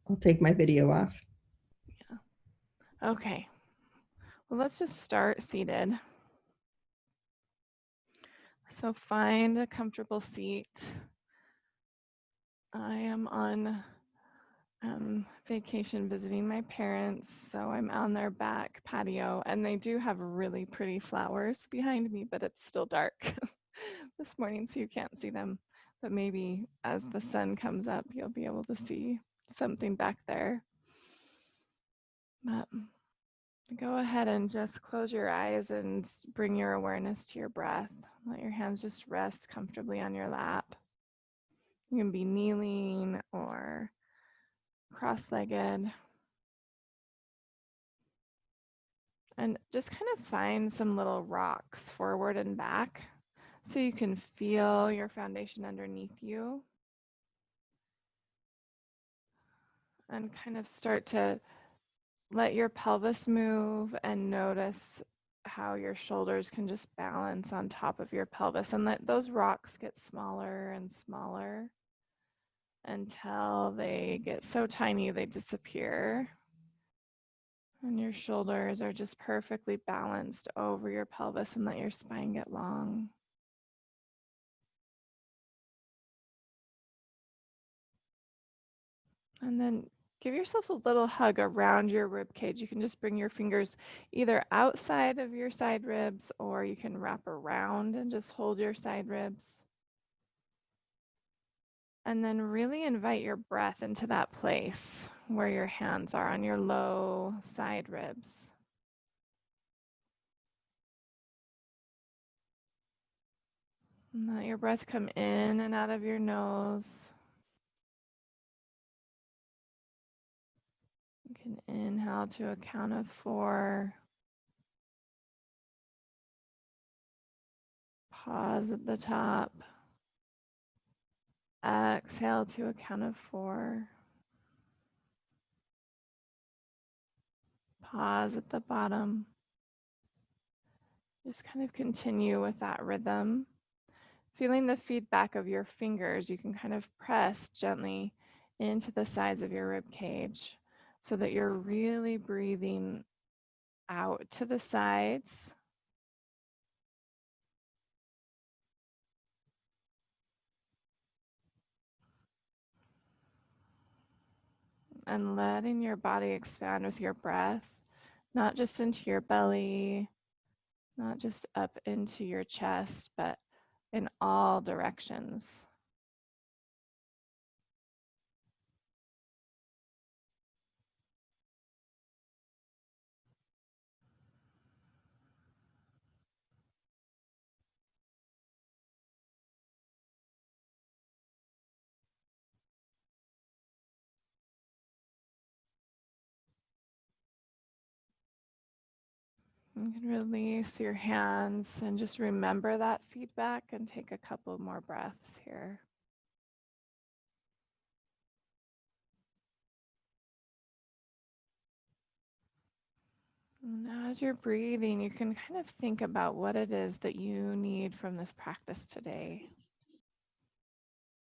I'll take my video off. Yeah. Okay. Well, let's just start seated. So find a comfortable seat. I am on vacation visiting my parents, so I'm on their back patio, and they do have really pretty flowers behind me, but it's still dark this morning, so you can't see them. But maybe as the sun comes up, you'll be able to see something back there. But go ahead and just close your eyes and bring your awareness to your breath. Let your hands just rest comfortably on your lap. You can be kneeling or cross-legged. And just kind of find some little rocks forward and back so you can feel your foundation underneath you. And kind of start to let your pelvis move and notice how your shoulders can just balance on top of your pelvis, and let those rocks get smaller and smaller until they get so tiny they disappear. And your shoulders are just perfectly balanced over your pelvis, and let your spine get long. And then give yourself a little hug around your rib cage. You can just bring your fingers either outside of your side ribs, or you can wrap around and just hold your side ribs. And then really invite your breath into that place where your hands are on your low side ribs. And let your breath come in and out of your nose. You can inhale to a count of 4. Pause at the top. Exhale to a count of 4. Pause at the bottom. Just kind of continue with that rhythm. Feeling the feedback of your fingers, you can kind of press gently into the sides of your rib cage so that you're really breathing out to the sides. And letting your body expand with your breath, not just into your belly, not just up into your chest, but in all directions. You can release your hands and just remember that feedback and take a couple more breaths here. And as you're breathing, you can kind of think about what it is that you need from this practice today.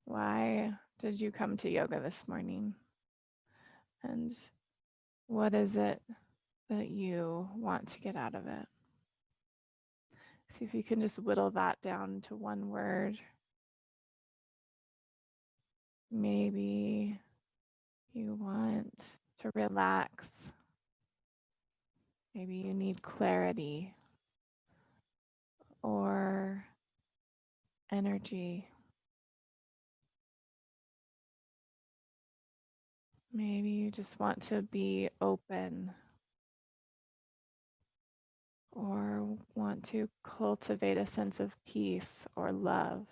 Why did you come to yoga this morning? And what is it that you want to get out of it? See if you can just whittle that down to one word. Maybe you want to relax. Maybe you need clarity or energy. Maybe you just want to be open or want to cultivate a sense of peace or love.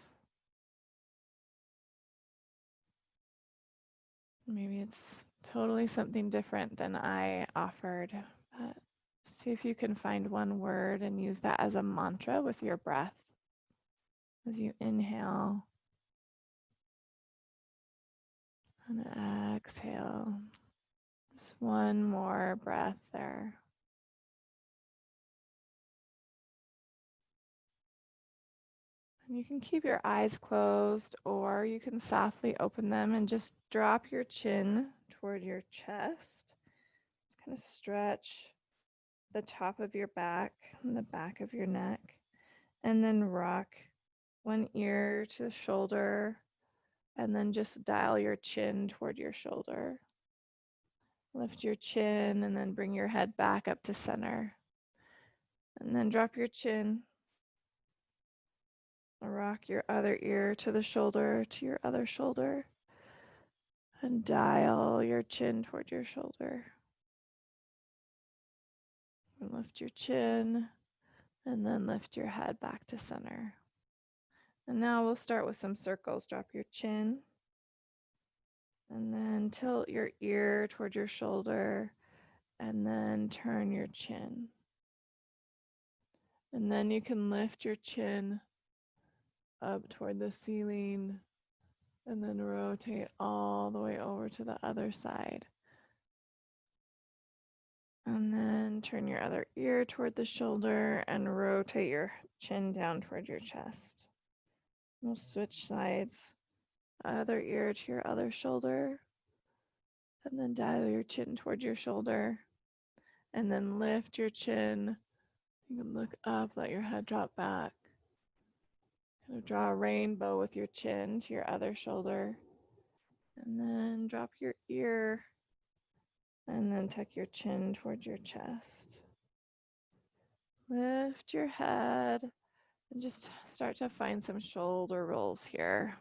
Maybe it's totally something different than I offered, but see if you can find one word and use that as a mantra with your breath as you inhale and exhale. Just one more breath there. And you can keep your eyes closed, or you can softly open them and just drop your chin toward your chest. Just kind of stretch the top of your back and the back of your neck, and then rock one ear to the shoulder, and then just dial your chin toward your shoulder. Lift your chin and then bring your head back up to center. And then drop your chin. Rock your other ear to the shoulder, to your other shoulder. And dial your chin toward your shoulder. And lift your chin. And then lift your head back to center. And now we'll start with some circles. Drop your chin. And then tilt your ear toward your shoulder. And then turn your chin. And then you can lift your chin up toward the ceiling and then rotate all the way over to the other side. And then turn your other ear toward the shoulder and rotate your chin down toward your chest. We'll switch sides. Other ear to your other shoulder. And then dial your chin toward your shoulder. And then lift your chin. You can look up, let your head drop back. Kind of draw a rainbow with your chin to your other shoulder. And then drop your ear. And then tuck your chin towards your chest. Lift your head and just start to find some shoulder rolls here.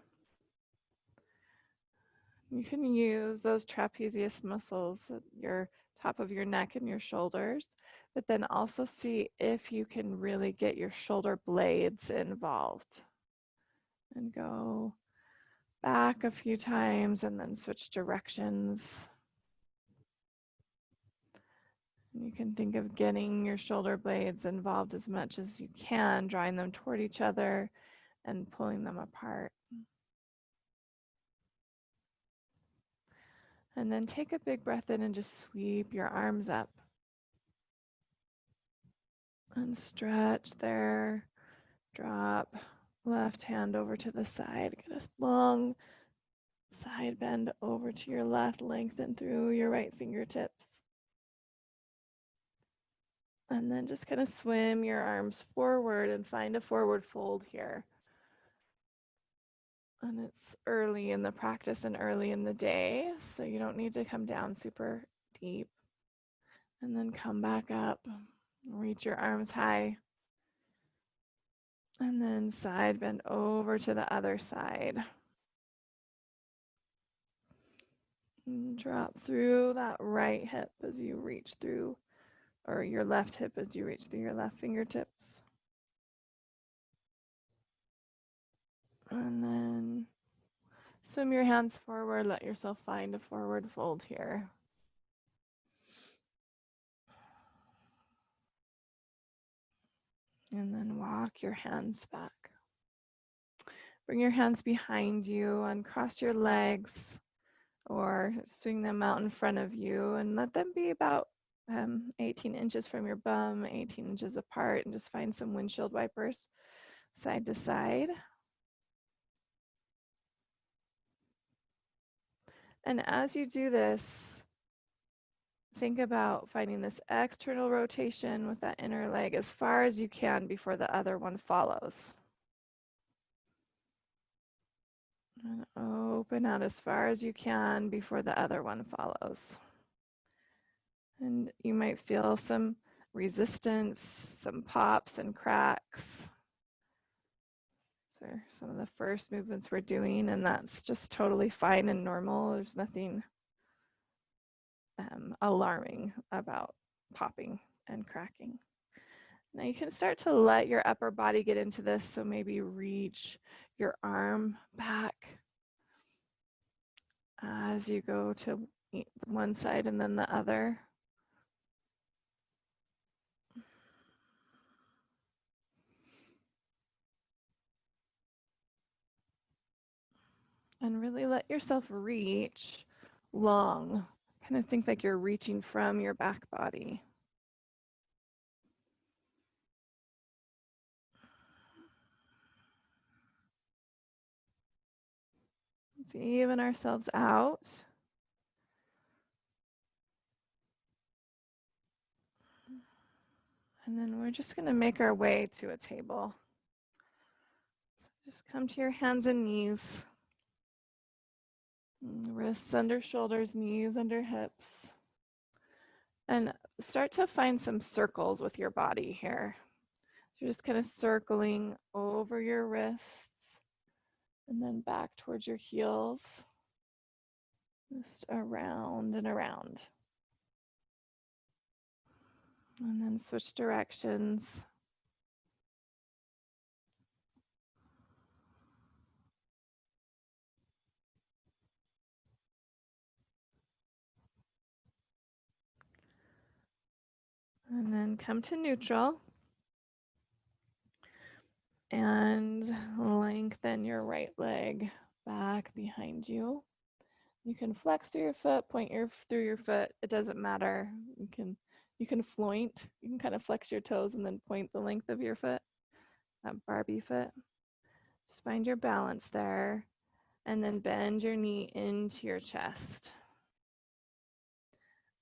You can use those trapezius muscles at your top of your neck and your shoulders, but then also see if you can really get your shoulder blades involved. And go back a few times and then switch directions. You can think of getting your shoulder blades involved as much as you can, drawing them toward each other and pulling them apart. And then take a big breath in and just sweep your arms up. And stretch there. Drop left hand over to the side. Get a long side bend over to your left. Lengthen through your right fingertips. And then just kind of swim your arms forward and find a forward fold here. And it's early in the practice and early in the day, so you don't need to come down super deep. And then come back up, reach your arms high. And then side bend over to the other side. And drop through that right hip as you reach through, or your left hip as you reach through your left fingertips. And then swim your hands forward, let yourself find a forward fold here. And then walk your hands back. Bring your hands behind you, uncross your legs, or swing them out in front of you and let them be about 18 inches from your bum, 18 inches apart, and just find some windshield wipers side to side. And as you do this, think about finding this external rotation with that inner leg as far as you can before the other one follows. And open out as far as you can before the other one follows. And you might feel some resistance, some pops and cracks. These are some of the first movements we're doing, and that's just totally fine and normal. There's nothing alarming about popping and cracking. Now you can start to let your upper body get into this, so maybe reach your arm back as you go to one side and then the other. And really let yourself reach long. Kind of think like you're reaching from your back body. even ourselves out. And then we're just going to make our way to a table. So just come to your hands and knees. Wrists under shoulders, knees under hips. And start to find some circles with your body here. You're just kind of circling over your wrists and then back towards your heels. Just around and around. And then switch directions. And then come to neutral. And lengthen your right leg back behind you. You can flex through your foot, point through your foot. It doesn't matter. You can floint. You can kind of flex your toes and then point the length of your foot, that Barbie foot. Just find your balance there. And then bend your knee into your chest.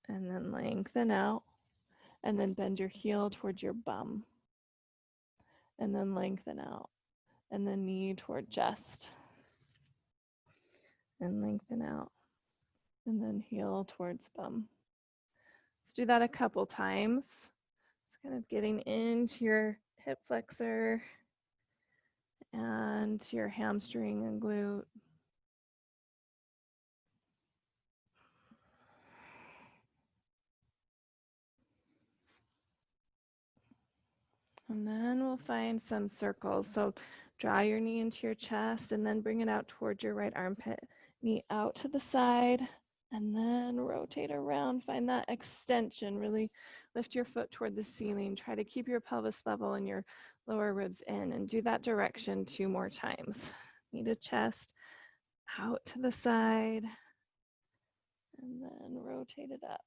And then lengthen out. And then bend your heel towards your bum. And then lengthen out. And then knee toward chest. And lengthen out. And then heel towards bum. Let's do that a couple times. Just kind of getting into your hip flexor and to your hamstring and glute. And then we'll find some circles. So draw your knee into your chest and then bring it out towards your right armpit. Knee out to the side and then rotate around. Find that extension. Really lift your foot toward the ceiling. Try to keep your pelvis level and your lower ribs in, and do that direction 2 more times. Knee to chest, out to the side, and then rotate it up.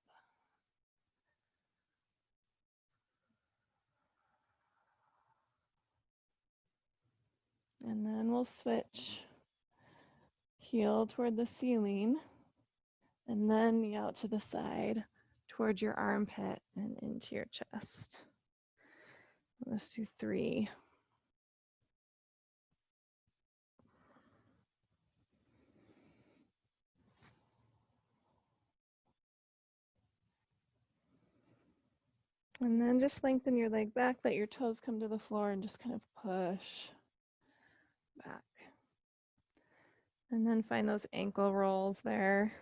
And then we'll switch. Heel toward the ceiling, and then knee out to the side towards your armpit and into your chest. Let's do 3. And then just lengthen your leg back, let your toes come to the floor, and just kind of push back. And then find those ankle rolls there.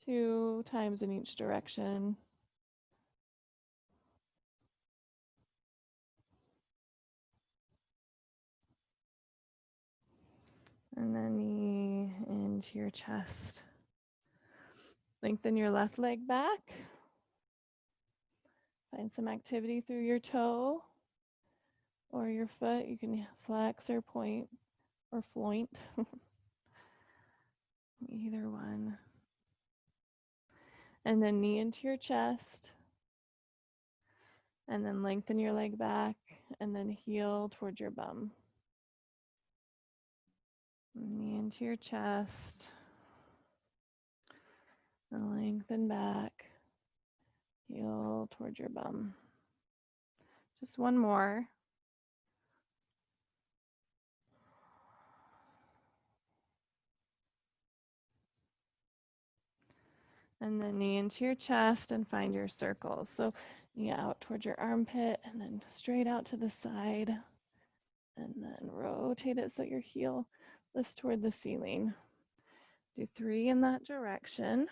2 times in each direction. And then knee into your chest. Lengthen your left leg back. Find some activity through your toe or your foot. You can flex or point or floint. Either one. And then knee into your chest. And then lengthen your leg back and then heel towards your bum. Knee into your chest. And lengthen back. Heel towards your bum. Just one more. And then knee into your chest and find your circles. So knee out towards your armpit and then straight out to the side. And then rotate it so your heel lifts toward the ceiling. Do 3 in that direction.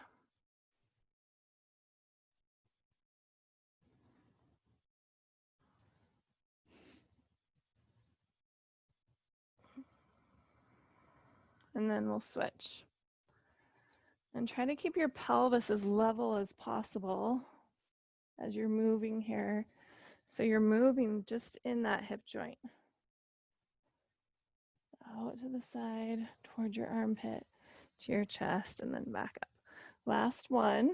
And then we'll switch. And try to keep your pelvis as level as possible as you're moving here. So you're moving just in that hip joint. Out to the side, towards your armpit, to your chest, and then back up. Last one.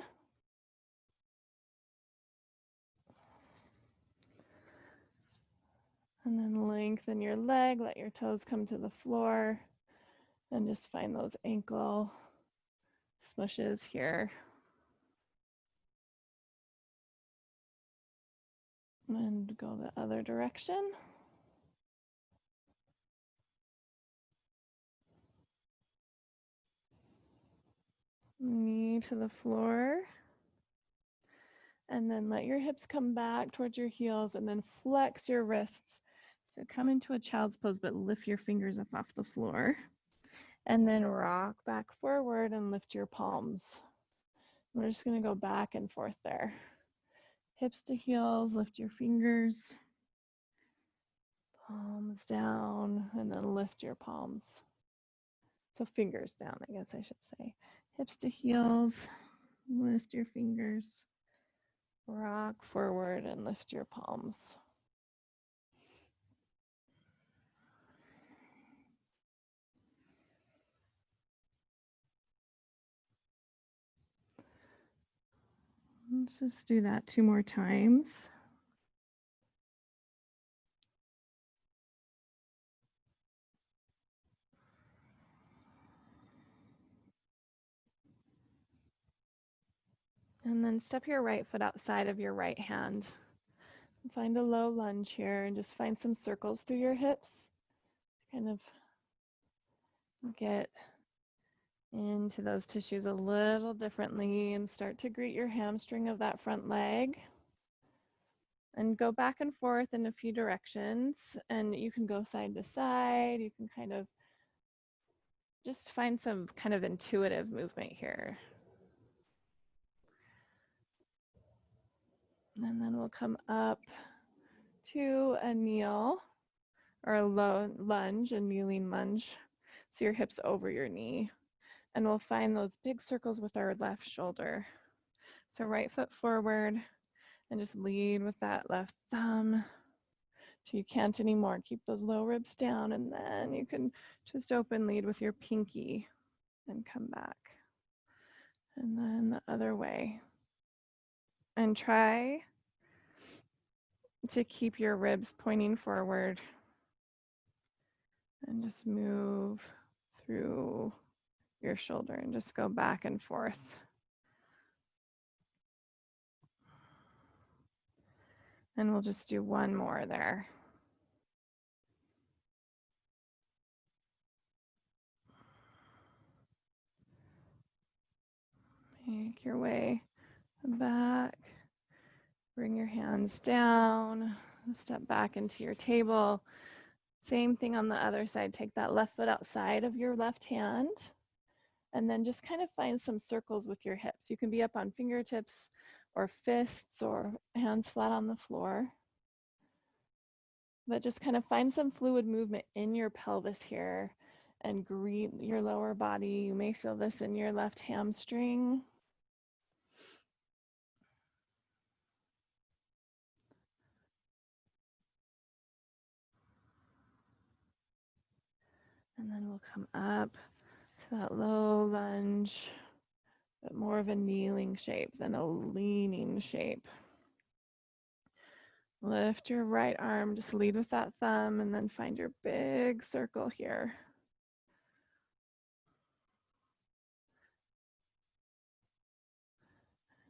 And then lengthen your leg, let your toes come to the floor. And just find those ankle smushes here. And go the other direction. Knee to the floor. And then let your hips come back towards your heels and then flex your wrists. So come into a child's pose, but lift your fingers up off the floor. And then rock back forward and lift your palms. We're just going to go back and forth there. Hips to heels, lift your fingers. Palms down, and then lift your palms. So fingers down, I guess I should say. Hips to heels, lift your fingers. Rock forward and lift your palms. Let's just do that 2 more times. And then step your right foot outside of your right hand. Find a low lunge here and just find some circles through your hips. Kind of get into those tissues a little differently and start to greet your hamstring of that front leg. And go back and forth in a few directions. And you can go side to side. You can kind of just find some kind of intuitive movement here. And then we'll come up to a kneel or a low lunge, a kneeling lunge. So your hips over your knee. And we'll find those big circles with our left shoulder. So right foot forward and just lead with that left thumb. If you can't anymore, keep those low ribs down, and then you can just open lead with your pinky and come back. And then the other way. And try to keep your ribs pointing forward and just move through your shoulder and just go back and forth. And we'll just do one more there. Make your way back. Bring your hands down. Step back into your table. Same thing on the other side. Take that left foot outside of your left hand. And then just kind of find some circles with your hips. You can be up on fingertips or fists or hands flat on the floor. But just kind of find some fluid movement in your pelvis here and greet your lower body. You may feel this in your left hamstring. And then we'll come up to that low lunge, but more of a kneeling shape than a leaning shape. Lift your right arm, just lead with that thumb, and then find your big circle here.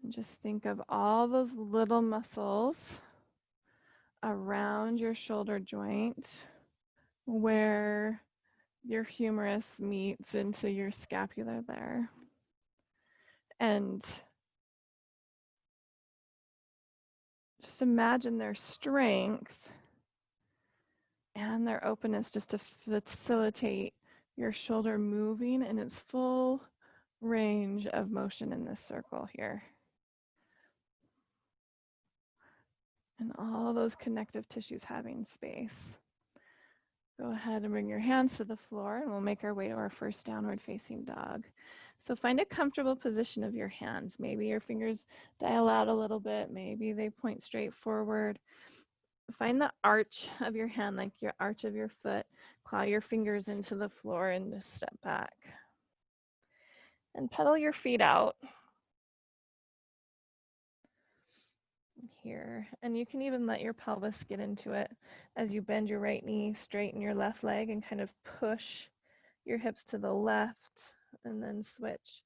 And just think of all those little muscles around your shoulder joint where your humerus meets into your scapula there. And just imagine their strength and their openness just to facilitate your shoulder moving in its full range of motion in this circle here. And all those connective tissues having space. Go ahead and bring your hands to the floor and we'll make our way to our first downward facing dog. So find a comfortable position of your hands. Maybe your fingers dial out a little bit. Maybe they point straight forward. Find the arch of your hand, like your arch of your foot. Claw your fingers into the floor and just step back. And pedal your feet out. Here. And you can even let your pelvis get into it as you bend your right knee, straighten your left leg, and kind of push your hips to the left and then switch.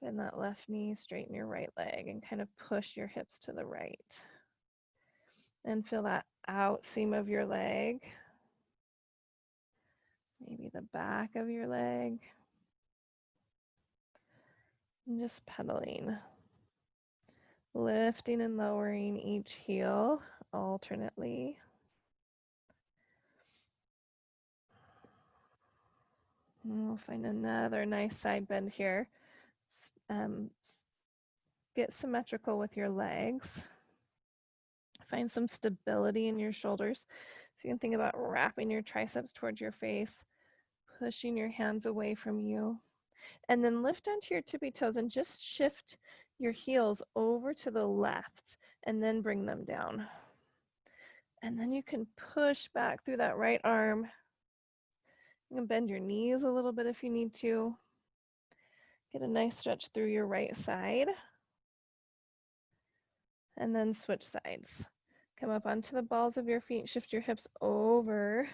Bend that left knee, straighten your right leg, and kind of push your hips to the right. And feel that out seam of your leg, maybe the back of your leg. And just pedaling, lifting and lowering each heel alternately. And we'll find another nice side bend here. Get symmetrical with your legs. Find some stability in your shoulders. So you can think about wrapping your triceps towards your face, pushing your hands away from you, and then lift onto your tippy toes and just shift your heels over to the left and then bring them down. And then you can push back through that right arm. You can bend your knees a little bit if you need to. Get a nice stretch through your right side. And then switch sides. Come up onto the balls of your feet, shift your hips over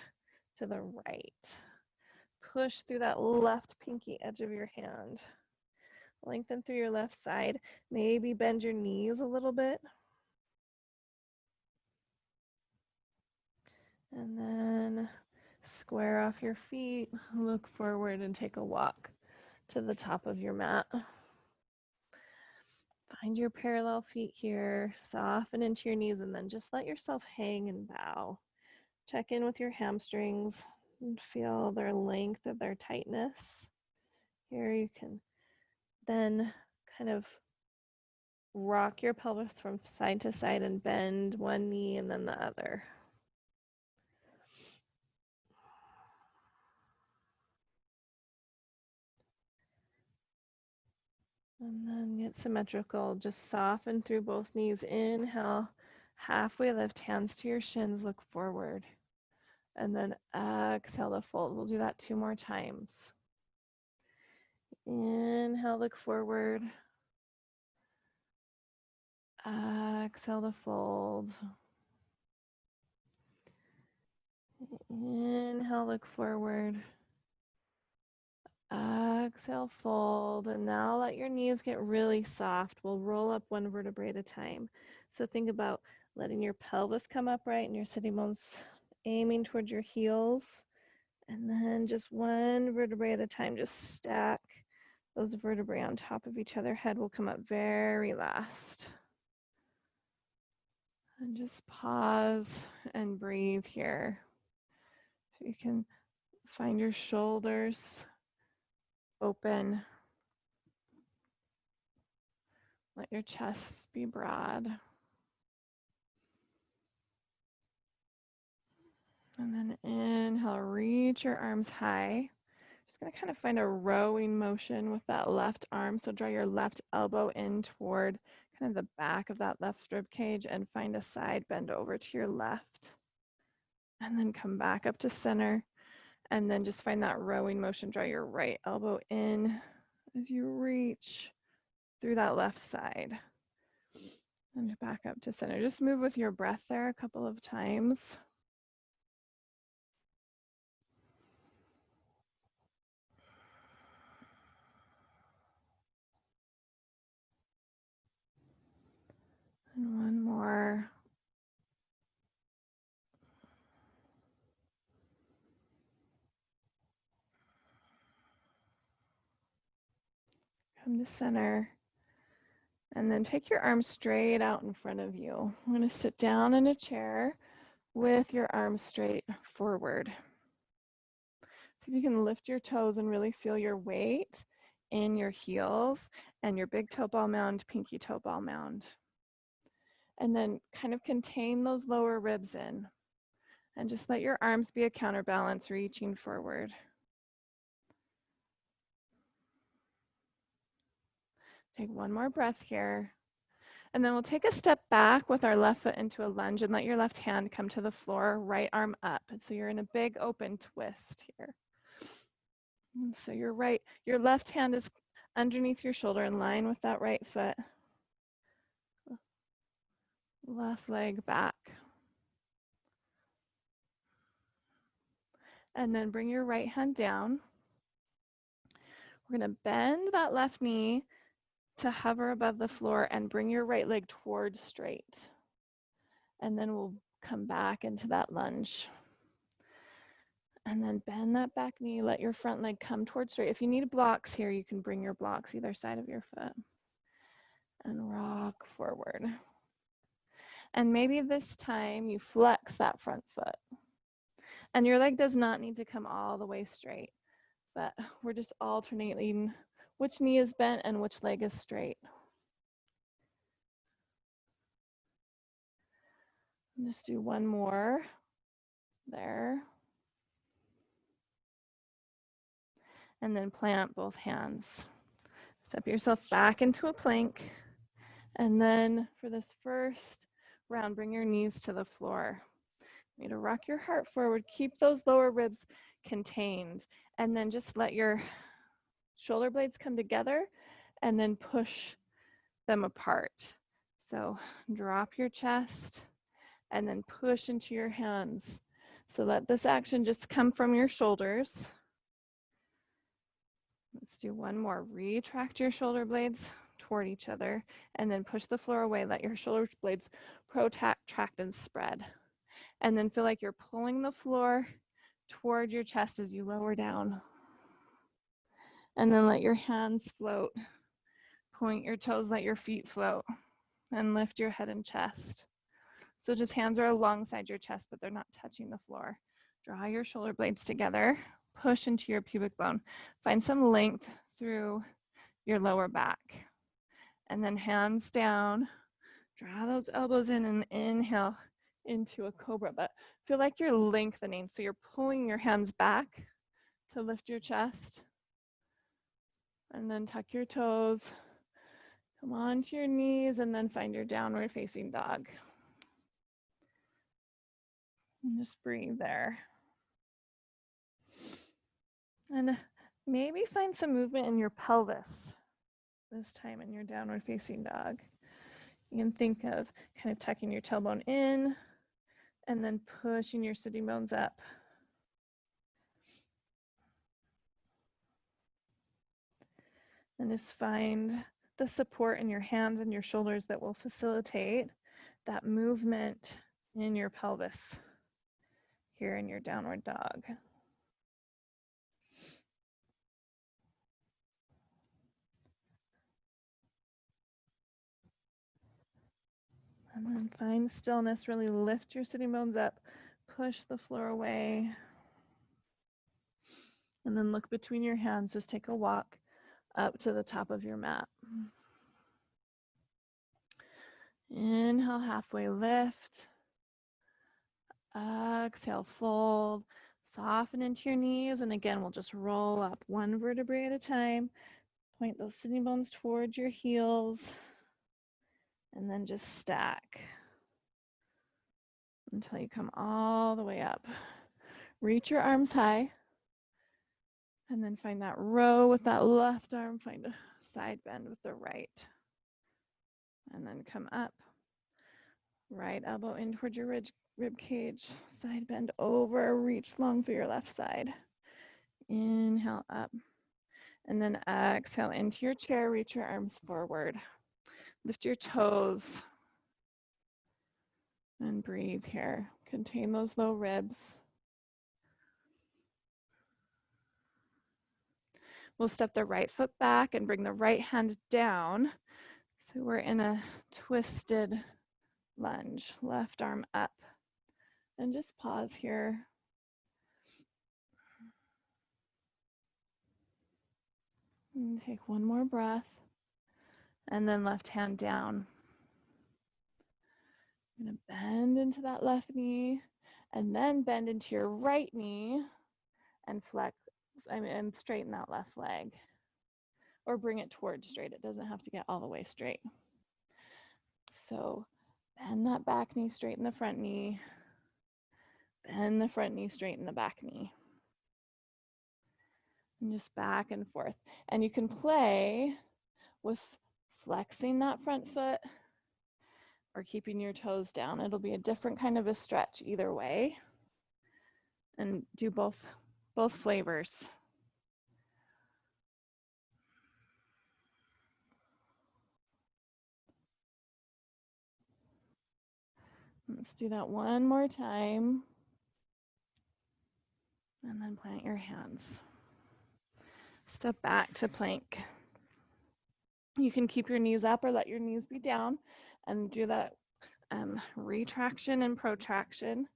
to the right. Push through that left pinky edge of your hand. Lengthen through your left side. Maybe bend your knees a little bit. And then square off your feet, look forward and take a walk to the top of your mat. Find your parallel feet here, soften into your knees, and then just let yourself hang and bow. Check in with your hamstrings and feel their length of their tightness. Here you can then kind of rock your pelvis from side to side and bend one knee and then the other. And then get symmetrical. Just soften through both knees. Inhale, halfway lift, hands to your shins, look forward. And then exhale to fold. We'll do that 2 more times. Inhale, look forward. Exhale to fold. Inhale, look forward. Exhale, fold. And now let your knees get really soft. We'll roll up 1 vertebrae at a time. So think about letting your pelvis come upright and your sitting bones aiming towards your heels. And then just 1 vertebrae at a time, just stack those vertebrae on top of each other. Head will come up very last. And just pause and breathe here. So you can find your shoulders open. Let your chest be broad. And then inhale, reach your arms high. Just gonna kind of find a rowing motion with that left arm. So draw your left elbow in toward kind of the back of that left rib cage and find a side bend over to your left. And then come back up to center. And then just find that rowing motion. Draw your right elbow in as you reach through that left side. And back up to center. Just move with your breath there a couple of times. And 1 more. Come to center. And then take your arms straight out in front of you. I'm going to sit down in a chair with your arms straight forward. See if you can lift your toes and really feel your weight in your heels and your big toe ball mound, pinky toe ball mound. And then kind of contain those lower ribs in. And just let your arms be a counterbalance, reaching forward. Take 1 more breath here. And then we'll take a step back with our left foot into a lunge and let your left hand come to the floor, right arm up. And so you're in a big open twist here. And so your left hand is underneath your shoulder in line with that right foot. Left leg back. And then bring your right hand down. We're gonna bend that left knee to hover above the floor and bring your right leg towards straight. And then we'll come back into that lunge. And then bend that back knee, let your front leg come towards straight. If you need blocks here, you can bring your blocks either side of your foot. And rock forward. And maybe this time you flex that front foot. And your leg does not need to come all the way straight, but we're just alternating which knee is bent and which leg is straight. And just do one more there. And then plant both hands. Step yourself back into a plank. And then for this first round, bring your knees to the floor. You need to rock your heart forward. Keep those lower ribs contained. And then just let your shoulder blades come together and then push them apart. So drop your chest and then push into your hands. So let this action just come from your shoulders. Let's do one more. Retract your shoulder blades toward each other and then push the floor away. Let your shoulder blades protract and spread. And then feel like you're pulling the floor toward your chest as you lower down. And then let your hands float. Point your toes, let your feet float. And lift your head and chest. So just hands are alongside your chest, but they're not touching the floor. Draw your shoulder blades together. Push into your pubic bone. Find some length through your lower back. And then hands down. Draw those elbows in and inhale into a cobra. But feel like you're lengthening. So you're pulling your hands back to lift your chest. And then tuck your toes. Come onto your knees and then find your downward facing dog. And just breathe there. And maybe find some movement in your pelvis this time in your downward facing dog. You can think of kind of tucking your tailbone in and then pushing your sitting bones up. And just find the support in your hands and your shoulders that will facilitate that movement in your pelvis here in your downward dog. And then find stillness, really lift your sitting bones up, push the floor away. And then look between your hands, just take a walk up to the top of your mat. Inhale, halfway lift. Exhale, fold. Soften into your knees. And again, we'll just roll up one vertebrae at a time. Point those sitting bones towards your heels. And then just stack until you come all the way up. Reach your arms high. And then find that row with that left arm. Find a side bend with the right. And then come up. Right elbow in towards your rib cage. Side bend over. Reach long through your left side. Inhale up. And then exhale into your chair. Reach your arms forward. Lift your toes. And breathe here. Contain those low ribs. We'll step the right foot back and bring the right hand down. So we're in a twisted lunge. Left arm up. And just pause here. And take one more breath. And then left hand down. I'm going to bend into that left knee. And then bend into your right knee. And flex, and straighten that left leg. Or bring it towards straight. It doesn't have to get all the way straight. So bend that back knee, straighten the front knee. Bend the front knee, straighten the back knee. And just back and forth. And you can play with flexing that front foot or keeping your toes down. It'll be a different kind of a stretch either way. And do both flavors. Let's do that one more time. And then plant your hands. Step back to plank. You can keep your knees up or let your knees be down and do that retraction and protraction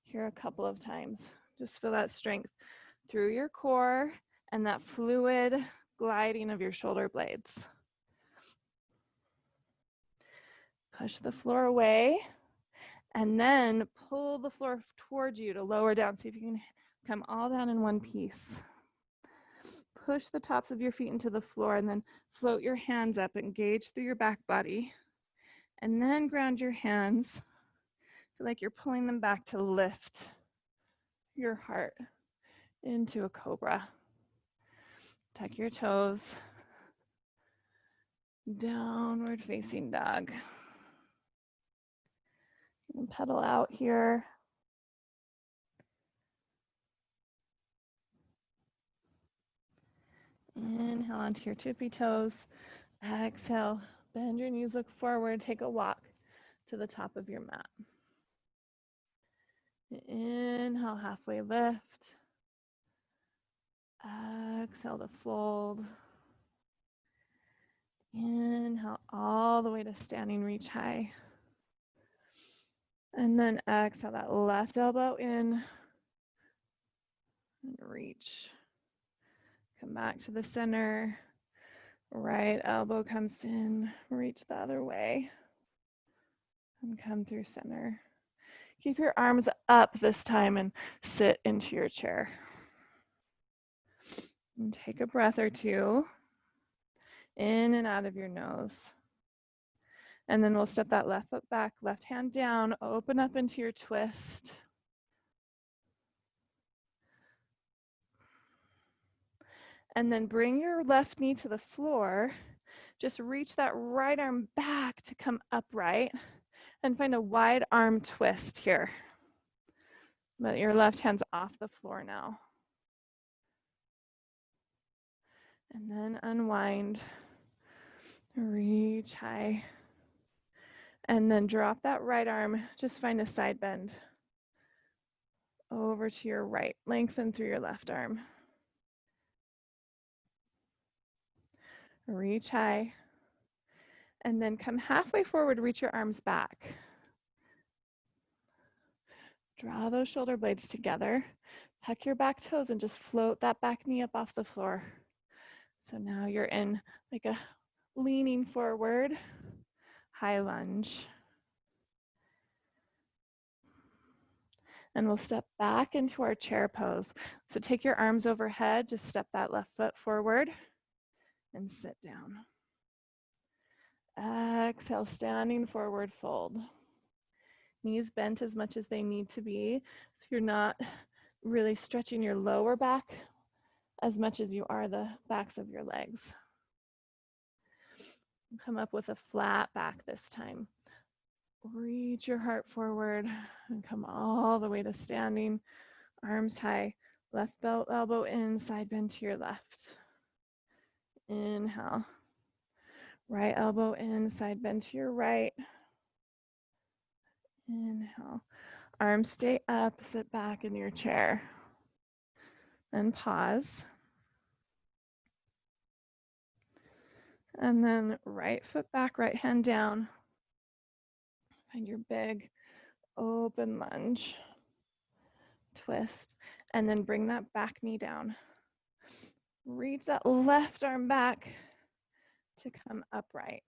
here a couple of times. Just feel that strength through your core and that fluid gliding of your shoulder blades. Push the floor away and then pull the floor towards you to lower down. See if you can come all down in one piece. Push the tops of your feet into the floor and then float your hands up, engage through your back body, and then ground your hands. Feel like you're pulling them back to lift your heart into a cobra. Tuck your toes. Downward facing dog. And pedal out here. Inhale onto your tippy toes. Exhale, bend your knees, look forward, take a walk to the top of your mat. Inhale, halfway lift. Exhale to fold. Inhale all the way to standing reach high. And then exhale that left elbow in and reach. Come back to the center. Right elbow comes in, reach the other way. And come through center. Keep your arms up this time and sit into your chair. And take a breath or two in and out of your nose. And then we'll step that left foot back, left hand down, open up into your twist. And then bring your left knee to the floor. Just reach that right arm back to come upright and find a wide arm twist here. But your left hand's off the floor now. And then unwind, reach high. And then drop that right arm, just find a side bend over to your right. Lengthen through your left arm. Reach high. And then come halfway forward, reach your arms back. Draw those shoulder blades together. Tuck your back toes and just float that back knee up off the floor. So now you're in like a leaning forward, high lunge. And we'll step back into our chair pose. So take your arms overhead, just step that left foot forward and sit down. Exhale, standing forward fold. Knees bent as much as they need to be, so you're not really stretching your lower back as much as you are the backs of your legs. Come up with a flat back this time. Reach your heart forward and come all the way to standing, arms high, left belt elbow in, side bend to your left. Inhale. Right elbow in, side bend to your right. Inhale. Arms stay up, sit back in your chair. And pause. And then right foot back, right hand down. Find your big open lunge. Twist. And then bring that back knee down. Reach that left arm back to come upright.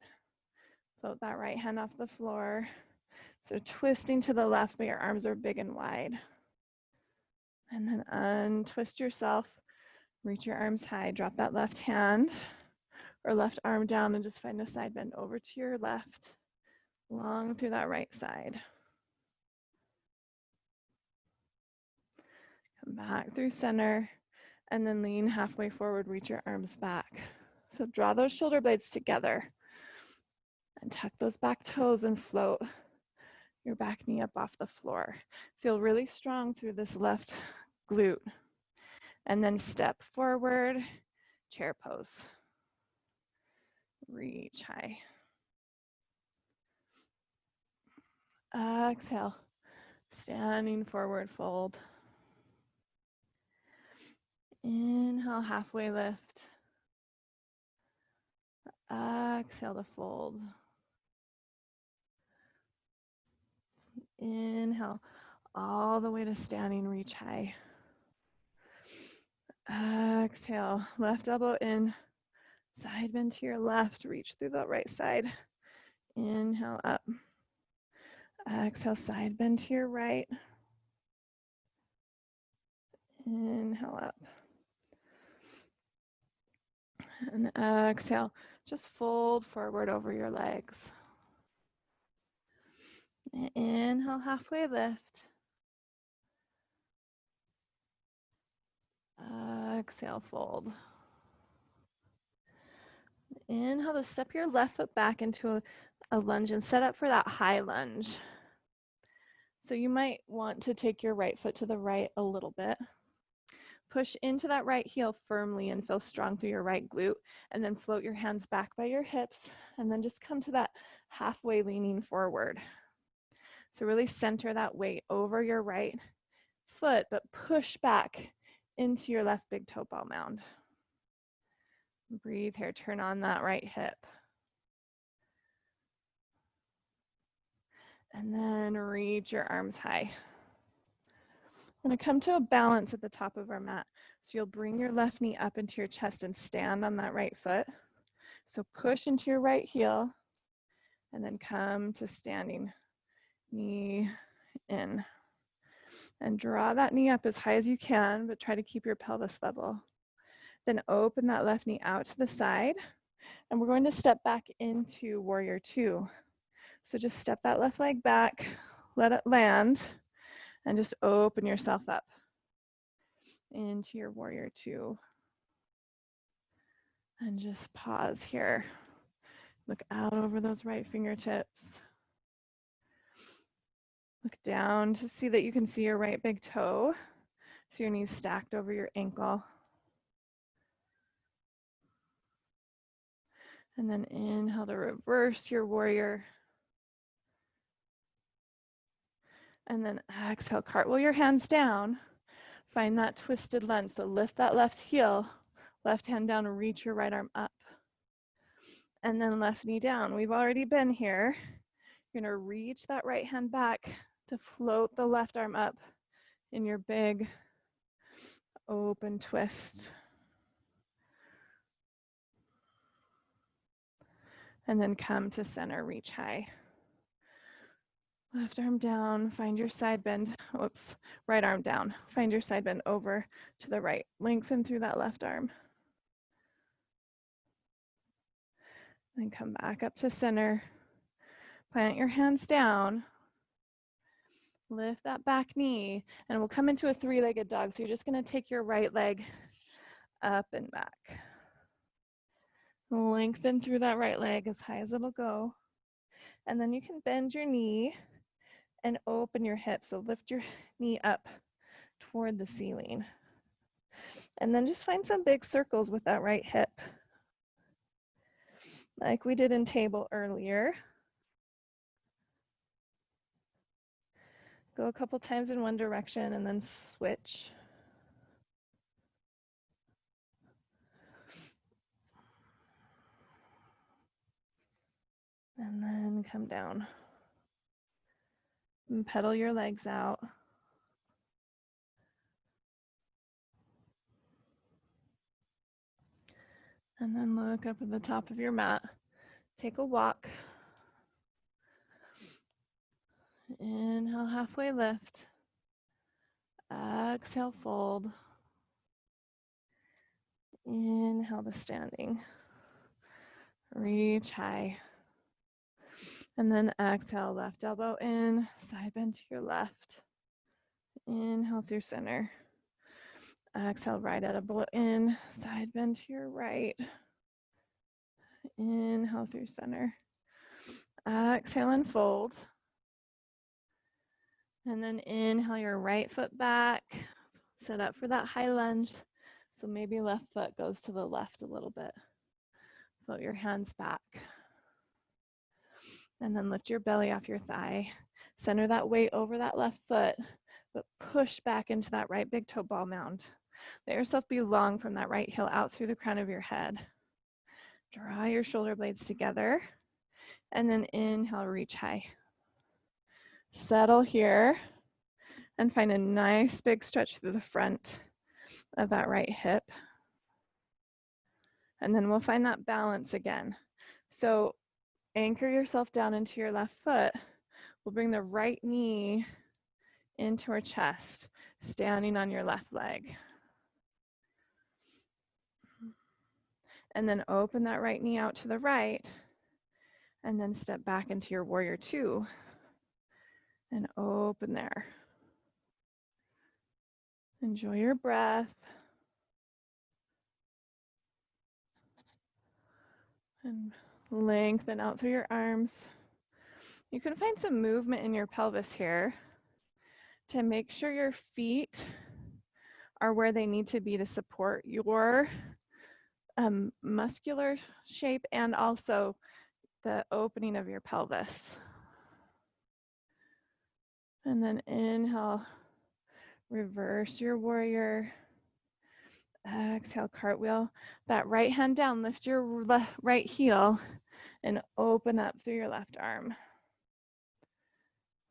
Float that right hand off the floor. So twisting to the left, but your arms are big and wide. And then untwist yourself. Reach your arms high. Drop that left hand or left arm down and just find a side bend over to your left, long through that right side. Come back through center and then lean halfway forward, reach your arms back. So draw those shoulder blades together and tuck those back toes and float your back knee up off the floor. Feel really strong through this left glute. And then step forward, chair pose. Reach high. Exhale, standing forward fold. Inhale, halfway lift. Exhale to fold. Inhale, all the way to standing, reach high. Exhale, left elbow in, side bend to your left, reach through the right side. Inhale up. Exhale, side bend to your right. Inhale up. And exhale, just fold forward over your legs. Inhale, halfway lift. Exhale, fold. Inhale to step your left foot back into a lunge and set up for that high lunge. So you might want to take your right foot to the right a little bit. Push into that right heel firmly and feel strong through your right glute, and then float your hands back by your hips, and then just come to that halfway leaning forward. So really center that weight over your right foot, but push back into your left big toe ball mound. Breathe here, turn on that right hip. And then reach your arms high. We're going to come to a balance at the top of our mat. So you'll bring your left knee up into your chest and stand on that right foot. So push into your right heel and then come to standing, knee in. And draw that knee up as high as you can, but try to keep your pelvis level. Then open that left knee out to the side. And we're going to step back into warrior two. So just step that left leg back, let it land, and just open yourself up into your warrior two. And just pause here. Look out over those right fingertips. Look down to see that you can see your right big toe. So your knees stacked over your ankle. And then inhale to reverse your warrior. And then exhale, cartwheel your hands down. Find that twisted lunge. So lift that left heel, left hand down, reach your right arm up. And then left knee down. We've already been here. You're gonna reach that right hand back to float the left arm up in your big open twist. And then come to center, reach high. Left arm down, find your side bend. Whoops, right arm down. Find your side bend over to the right. Lengthen through that left arm. Then come back up to center. Plant your hands down. Lift that back knee, and we'll come into a three-legged dog. So you're just gonna take your right leg up and back. Lengthen through that right leg as high as it'll go. And then you can bend your knee and open your hip. So lift your knee up toward the ceiling. And then just find some big circles with that right hip, like we did in table earlier. Go a couple times in one direction and then switch. And then come down. And pedal your legs out. And then look up at the top of your mat. Take a walk. Inhale, halfway lift. Exhale, fold. Inhale to standing. Reach high. And then exhale, left elbow in, side bend to your left. Inhale through center. Exhale, right elbow in, side bend to your right. Inhale through center. Exhale and fold. And then inhale your right foot back. Set up for that high lunge. So maybe left foot goes to the left a little bit. Float your hands back. And then lift your belly off your thigh. Center that weight over that left foot, but push back into that right big toe ball mound. Let yourself be long from that right heel out through the crown of your head. Draw your shoulder blades together, and then inhale, reach high. Settle here and find a nice big stretch through the front of that right hip. And then we'll find that balance again. So anchor yourself down into your left foot. We'll bring the right knee into our chest, standing on your left leg. And then open that right knee out to the right, and then step back into your warrior two, and open there. Enjoy your breath. And lengthen out through your arms. You can find some movement in your pelvis here to make sure your feet are where they need to be to support your muscular shape and also the opening of your pelvis. And then inhale, reverse your warrior. Exhale, cartwheel. That right hand down, lift your right heel and open up through your left arm.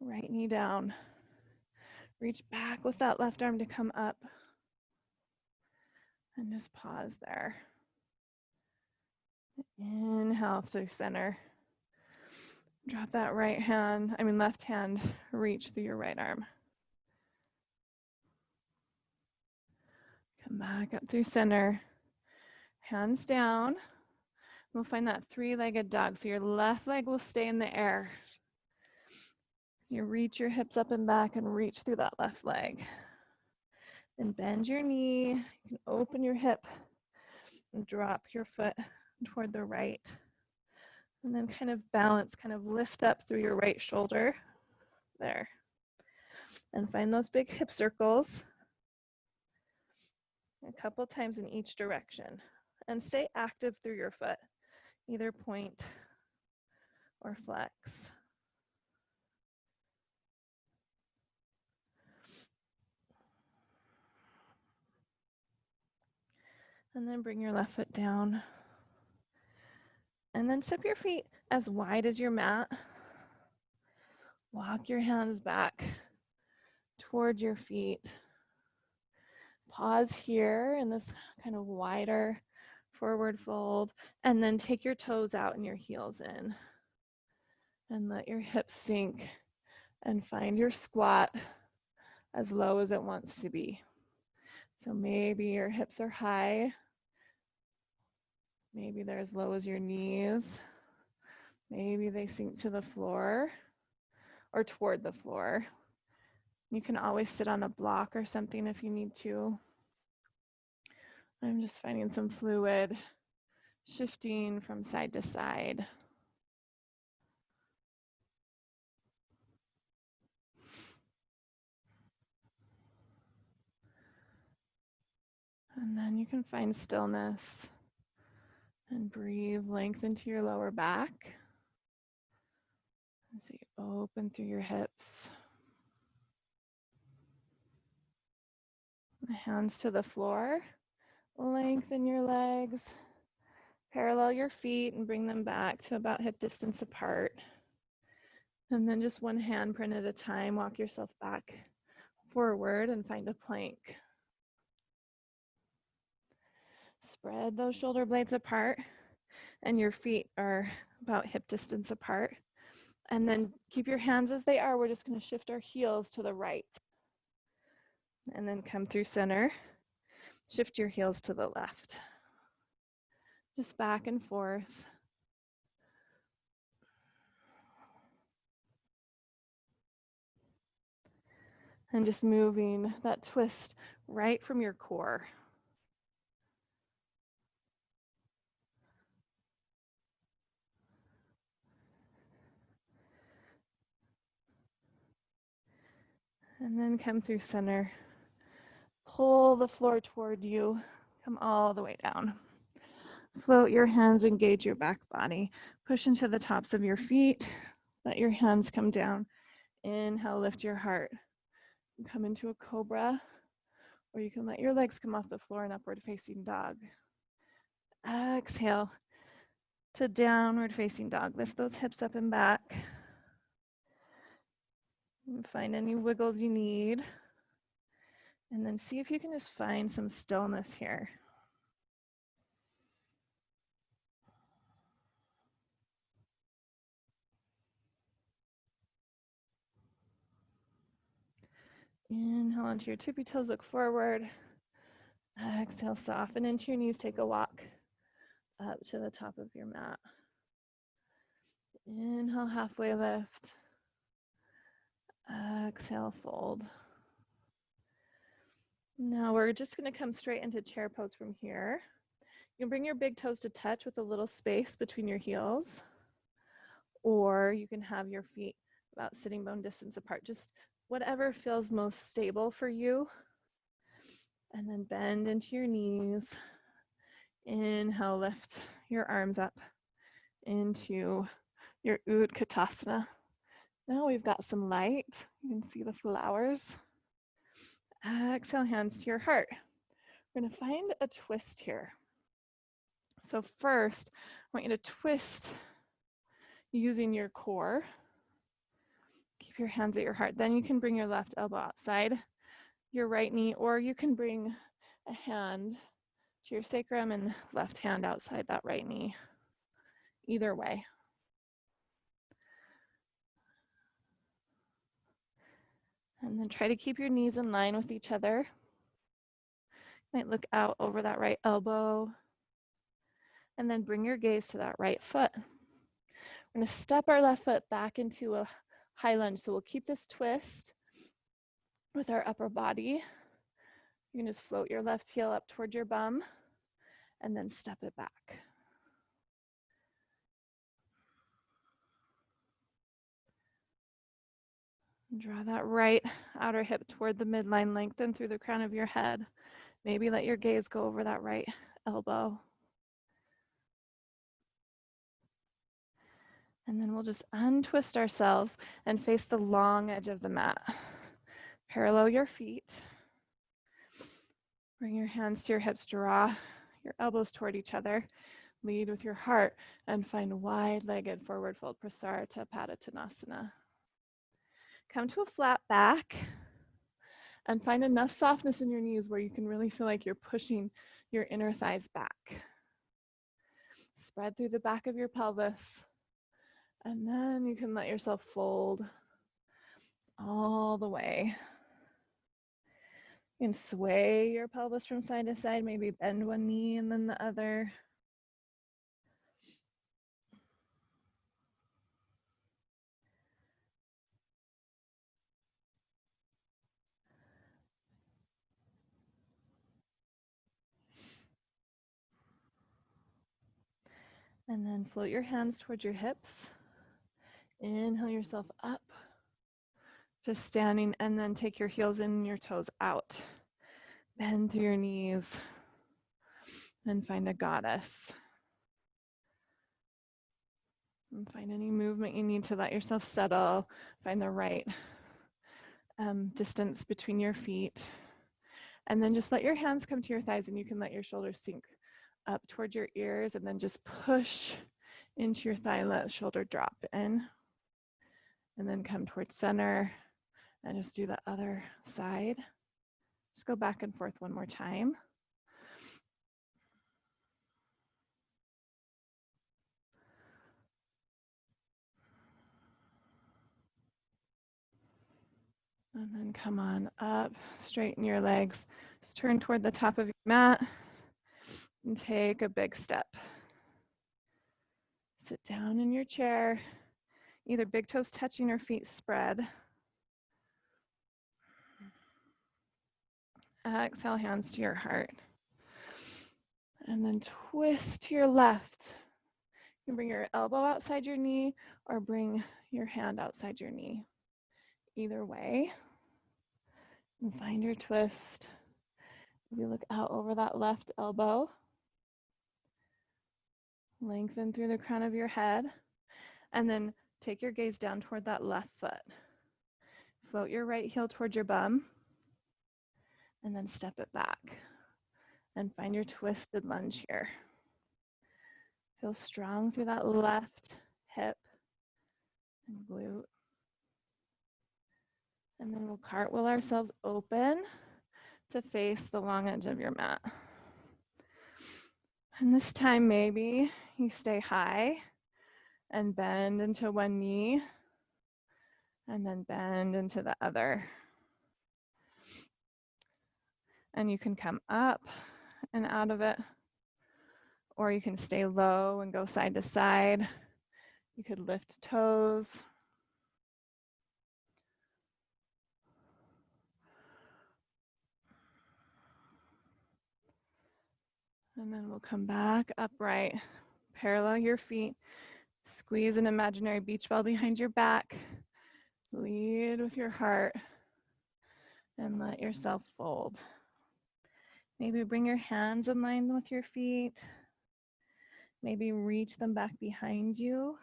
Right knee down. Reach back with that left arm to come up. And just pause there. Inhale through center. Drop that left hand, reach through your right arm. Come back up through center. Hands down. We'll find that three-legged dog. So your left leg will stay in the air. You reach your hips up and back and reach through that left leg. Then bend your knee. You can open your hip and drop your foot toward the right. And then kind of balance, kind of lift up through your right shoulder. There. And find those big hip circles. A couple times in each direction. And stay active through your foot. Either point or flex. And then bring your left foot down. And then step your feet as wide as your mat. Walk your hands back towards your feet. Pause here in this kind of wider forward fold. And then take your toes out and your heels in. And let your hips sink. And find your squat as low as it wants to be. So maybe your hips are high. Maybe they're as low as your knees. Maybe they sink to the floor or toward the floor. You can always sit on a block or something if you need to. I'm just finding some fluid shifting from side to side. And then you can find stillness and breathe length into your lower back. And so you open through your hips. Hands to the floor. Lengthen your legs. Parallel your feet and bring them back to about hip distance apart. And then just one handprint at a time, walk yourself back forward and find a plank. Spread those shoulder blades apart and your feet are about hip distance apart. And then keep your hands as they are. We're just going to shift our heels to the right. And then come through center. Shift your heels to the left. Just back and forth. And just moving that twist right from your core. And then come through center. Pull the floor toward you. Come all the way down. Float your hands, engage your back body. Push into the tops of your feet. Let your hands come down Inhale, lift your heart. Come into a cobra, or you can let your legs come off the floor in upward facing dog. Exhale to downward facing dog. Lift those hips up and back. And find any wiggles you need. And then see if you can just find some stillness here. Inhale onto your tippy toes, look forward. Exhale, soften into your knees, take a walk up to the top of your mat. Inhale, halfway lift. Exhale, fold. Now we're just going to come straight into chair pose from here. You can bring your big toes to touch with a little space between your heels, or you can have your feet about sitting bone distance apart, just whatever feels most stable for you. And then bend into your knees. Inhale, lift your arms up into your Utkatasana. Now we've got some light. You can see the flowers. Exhale, hands to your heart. We're going to find a twist here. So first, I want you to twist using your core. Keep your hands at your heart. Then you can bring your left elbow outside your right knee, or you can bring a hand to your sacrum and left hand outside that right knee. Either way. And then try to keep your knees in line with each other. You might look out over that right elbow. And then bring your gaze to that right foot. We're going to step our left foot back into a high lunge. So we'll keep this twist with our upper body. You can just float your left heel up towards your bum and then step it back. Draw that right outer hip toward the midline, lengthen through the crown of your head. Maybe let your gaze go over that right elbow. And then we'll just untwist ourselves and face the long edge of the mat. Parallel your feet. Bring your hands to your hips, draw your elbows toward each other. Lead with your heart and find wide-legged forward fold prasarita padottanasana. Come to a flat back and find enough softness in your knees where you can really feel like you're pushing your inner thighs back. Spread through the back of your pelvis, and then you can let yourself fold all the way. You can sway your pelvis from side to side, maybe bend one knee and then the other. And then float your hands towards your hips. Inhale yourself up to standing, and then take your heels in and your toes out. Bend through your knees and find a goddess. And find any movement you need to let yourself settle. Find the right distance between your feet. And then just let your hands come to your thighs, and you can let your shoulders sink up towards your ears, and then just push into your thigh, let shoulder drop in. And then come towards center and just do the other side. Just go back and forth one more time. And then come on up, straighten your legs. Just turn toward the top of your mat and take a big step. Sit down in your chair, either big toes touching or feet spread. Exhale, hands to your heart. And then twist to your left. You can bring your elbow outside your knee or bring your hand outside your knee. Either way. And find your twist. You look out over that left elbow. Lengthen through the crown of your head. And then take your gaze down toward that left foot. Float your right heel towards your bum and then step it back and find your twisted lunge here. Feel strong through that left hip and glute. And then we'll cartwheel ourselves open to face the long edge of your mat. And this time, maybe you stay high and bend into one knee and then bend into the other. And you can come up and out of it, or you can stay low and go side to side. You could lift toes. And then we'll come back upright, parallel your feet, squeeze an imaginary beach ball behind your back, lead with your heart, and let yourself fold. Maybe bring your hands in line with your feet. Maybe reach them back behind you.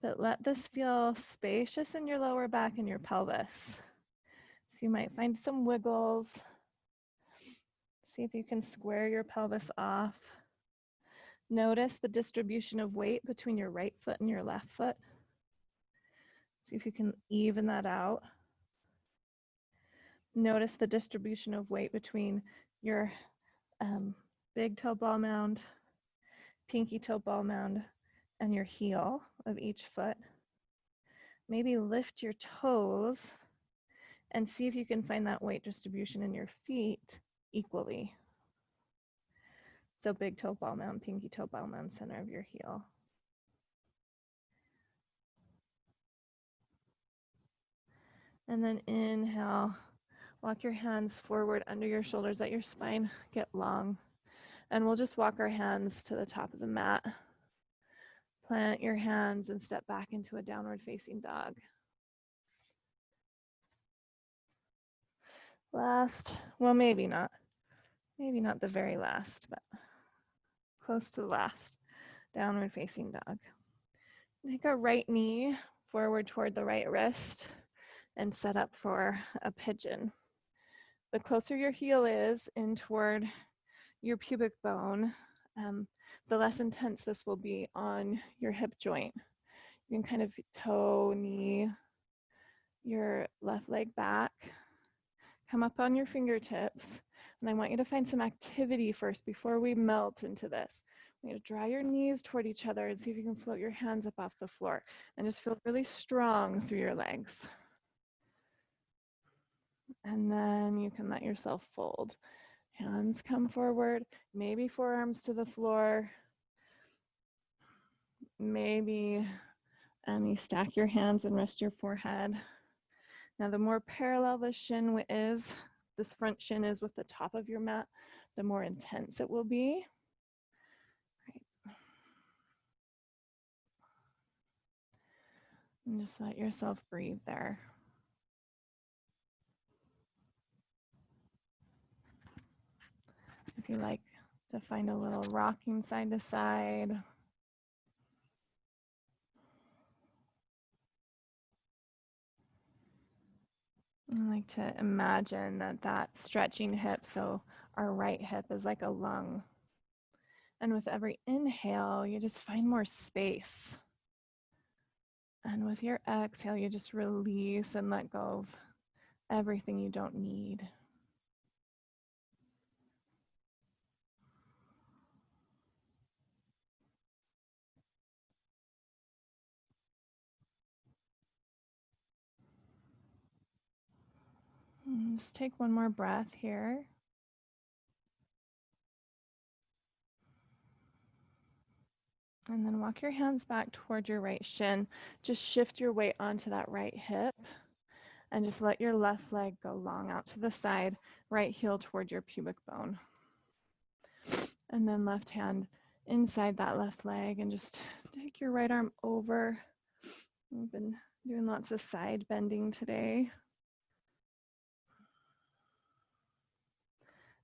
But let this feel spacious in your lower back and your pelvis. So you might find some wiggles. See if you can square your pelvis off. Notice the distribution of weight between your right foot and your left foot. See if you can even that out. Notice the distribution of weight between your big toe ball mound, pinky toe ball mound, and your heel of each foot. Maybe lift your toes and see if you can find that weight distribution in your feet equally. So big toe ball mound, pinky toe ball mound, center of your heel. And then inhale, walk your hands forward under your shoulders, let your spine get long. And we'll just walk our hands to the top of the mat. Plant your hands and step back into a downward facing dog. Last, well, maybe not the very last, but close to the last, downward facing dog. Take a right knee forward toward the right wrist and set up for a pigeon. The closer your heel is in toward your pubic bone, the less intense this will be on your hip joint. You can kind of toe, knee, your left leg back, come up on your fingertips, and I want you to find some activity first before we melt into this. I want you to draw your knees toward each other and see if you can float your hands up off the floor and just feel really strong through your legs. And then you can let yourself fold. Hands come forward, maybe forearms to the floor. Maybe you stack your hands and rest your forehead. Now, the more parallel the shin is, this front shin is with the top of your mat, the more intense it will be. Right. And just let yourself breathe there. If you like to find a little rocking side to side. I like to imagine that stretching hip, so our right hip is like a lung. And with every inhale, you just find more space. And with your exhale, you just release and let go of everything you don't need. And just take one more breath here. And then walk your hands back toward your right shin. Just shift your weight onto that right hip and just let your left leg go long out to the side, right heel toward your pubic bone. And then left hand inside that left leg and just take your right arm over. We've been doing lots of side bending today.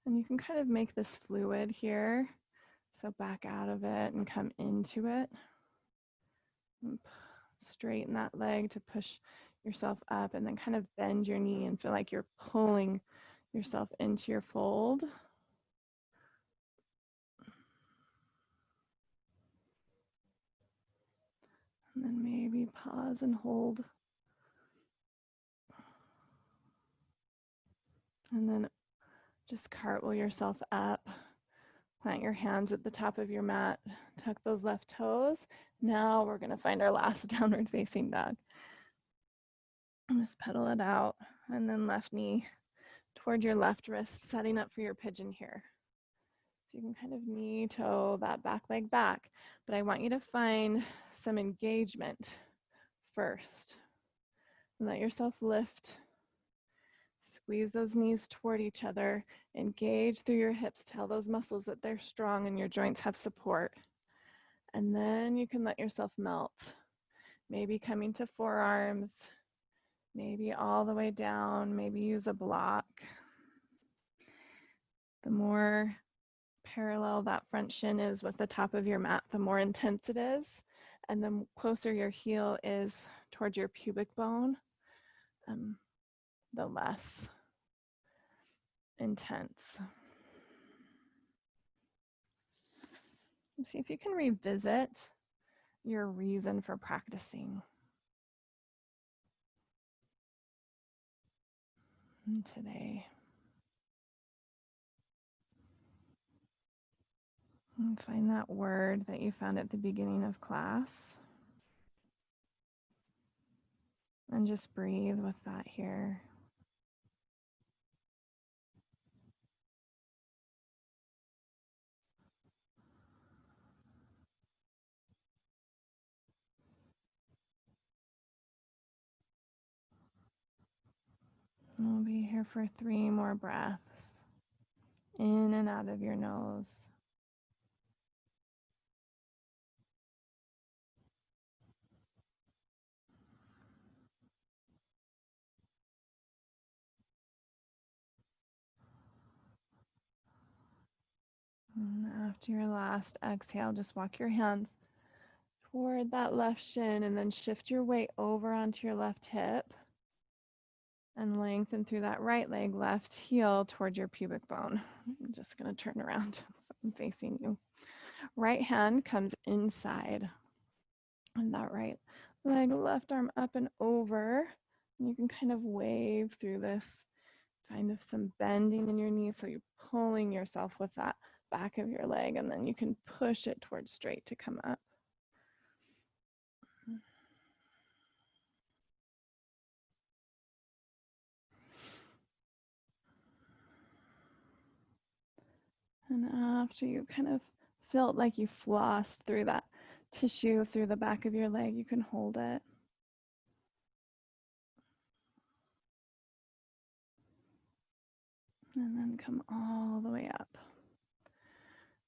And you can kind of make this fluid here. So back out of it and come into it. And straighten that leg to push yourself up, and then kind of bend your knee and feel like you're pulling yourself into your fold. And then maybe pause and hold. And then just cartwheel yourself up. Plant your hands at the top of your mat. Tuck those left toes. Now we're going to find our last downward facing dog. Just pedal it out. And then left knee toward your left wrist, setting up for your pigeon here. So you can kind of knee toe that back leg back. But I want you to find some engagement first. Let yourself lift. Squeeze those knees toward each other. Engage through your hips. Tell those muscles that they're strong and your joints have support. And then you can let yourself melt. Maybe coming to forearms. Maybe all the way down. Maybe use a block. The more parallel that front shin is with the top of your mat, the more intense it is. And the closer your heel is towards your pubic bone, the less intense. See if you can revisit your reason for practicing today. And find that word that you found at the beginning of class. And just breathe with that here. We'll be here for 3 more breaths. In and out of your nose. And after your last exhale, just walk your hands toward that left shin and then shift your weight over onto your left hip and lengthen through that right leg, left heel toward your pubic bone. I'm just going to turn around so I'm facing you. Right hand comes inside and that right leg, left arm up and over. And you can kind of wave through this, kind of some bending in your knees. So you're pulling yourself with that back of your leg, and then you can push it towards straight to come up. And after you kind of felt like you flossed through that tissue through the back of your leg, you can hold it. And then come all the way up.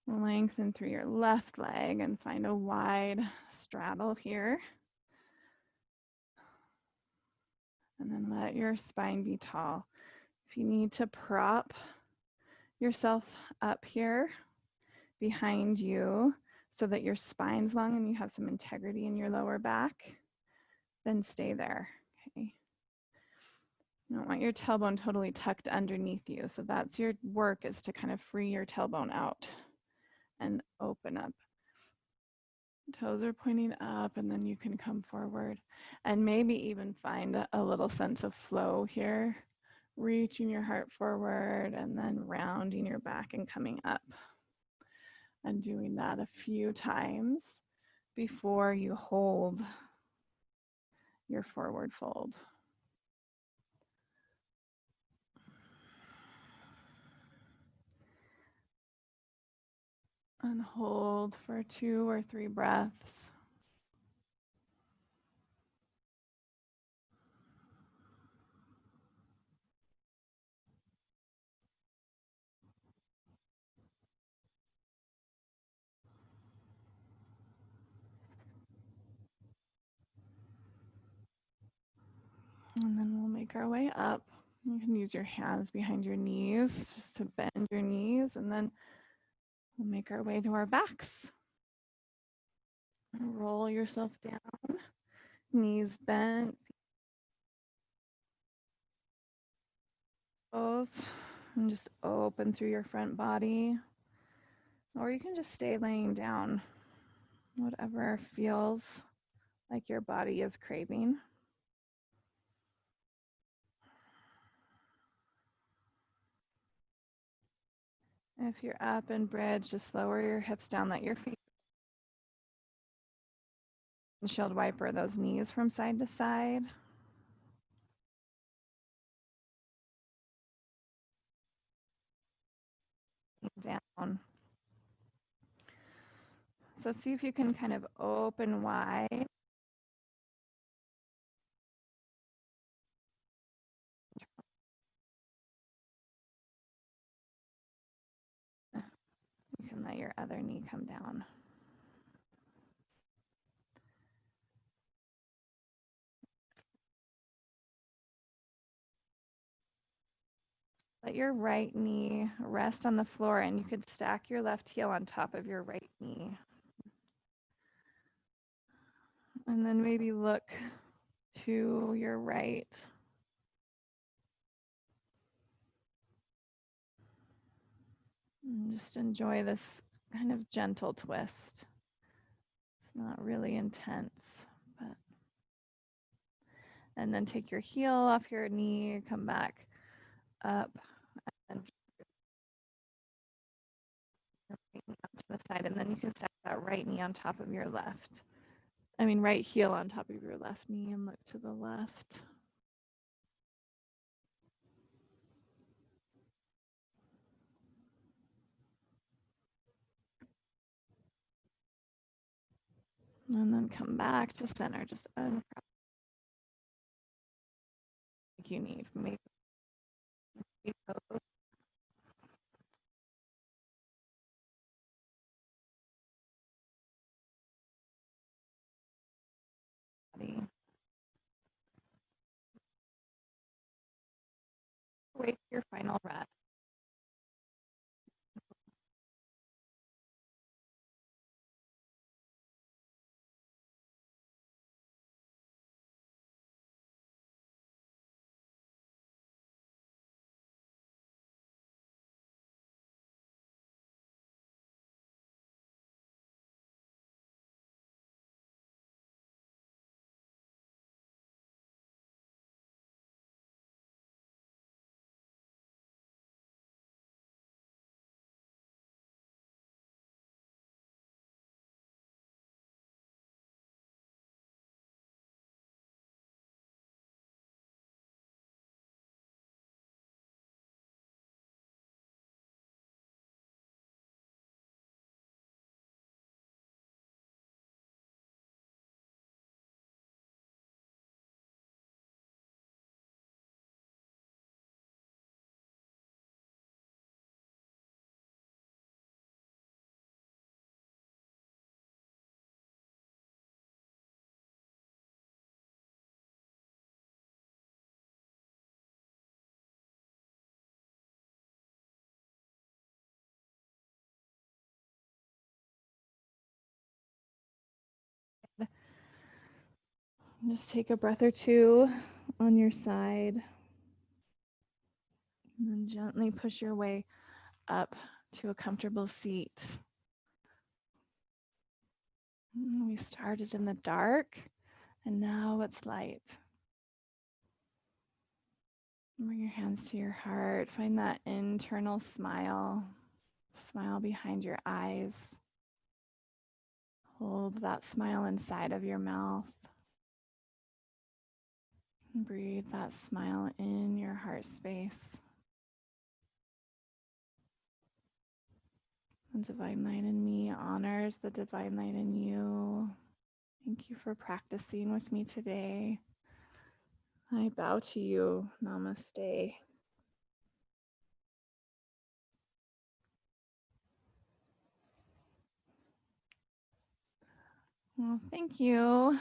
Lengthen through your left leg and find a wide straddle here. And then let your spine be tall. If you need to prop yourself up here behind you so that your spine's long and you have some integrity in your lower back, then stay there. Okay. You don't want your tailbone totally tucked underneath you. So that's your work, is to kind of free your tailbone out and open up. Toes are pointing up, and then you can come forward and maybe even find a little sense of flow here, reaching your heart forward and then rounding your back and coming up. And doing that a few times before you hold your forward fold. And hold for 2 or 3 breaths. And then we'll make our way up. You can use your hands behind your knees just to bend your knees, and then we'll make our way to our backs. Roll yourself down, knees bent, Close and just open through your front body. Or you can just stay laying down, whatever feels like your body is craving. If you're up and bridge, just lower your hips down, let your feet windshield wiper those knees from side to side. Down. So see if you can kind of open wide. You can let your other knee come down. Let your right knee rest on the floor, and you could stack your left heel on top of your right knee. And then maybe look to your right. And just enjoy this kind of gentle twist. It's not really intense, but. And then take your heel off your knee, come back up, and your right knee up to the side. And then you can stack that right knee on top of your left. Right heel on top of your left knee and look to the left. And then come back to center, just uncross like you need. Maybe pose. Body. Wait for your final breath. Just take a breath or two on your side. And then gently push your way up to a comfortable seat. We started in the dark, and now it's light. Bring your hands to your heart. Find that internal smile. Smile behind your eyes. Hold that smile inside of your mouth. And breathe that smile in your heart space. The divine light in me honors the divine light in you. Thank you for practicing with me today. I bow to you. Namaste. Well, thank you.